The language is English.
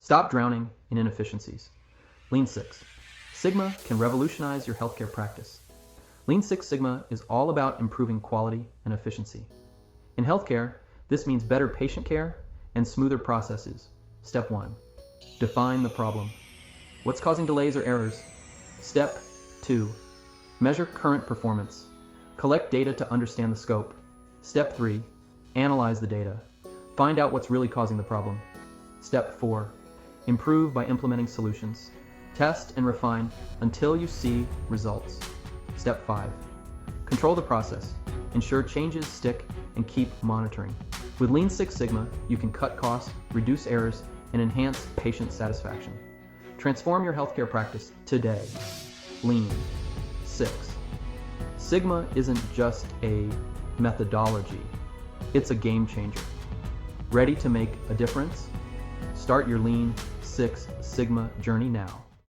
Stop drowning in inefficiencies. Lean Six Sigma can revolutionize your healthcare practice. Lean Six Sigma is all about improving quality and efficiency. In healthcare, this means better patient care and smoother processes. Step 1. Define the problem. What's causing delays or errors? Step 2. Measure current performance. Collect data to understand the scope. Step 3. Analyze the data. Find out what's really causing the problem. Step 4. Improve by implementing solutions. Test and refine until you see results. Step 5. Control the process. Ensure changes stick and keep monitoring. With Lean Six Sigma, you can cut costs, reduce errors, and enhance patient satisfaction. Transform your healthcare practice today. Lean Six Sigma isn't just a methodology, it's a game changer. Ready to make a difference? Start your Lean Six Sigma journey now.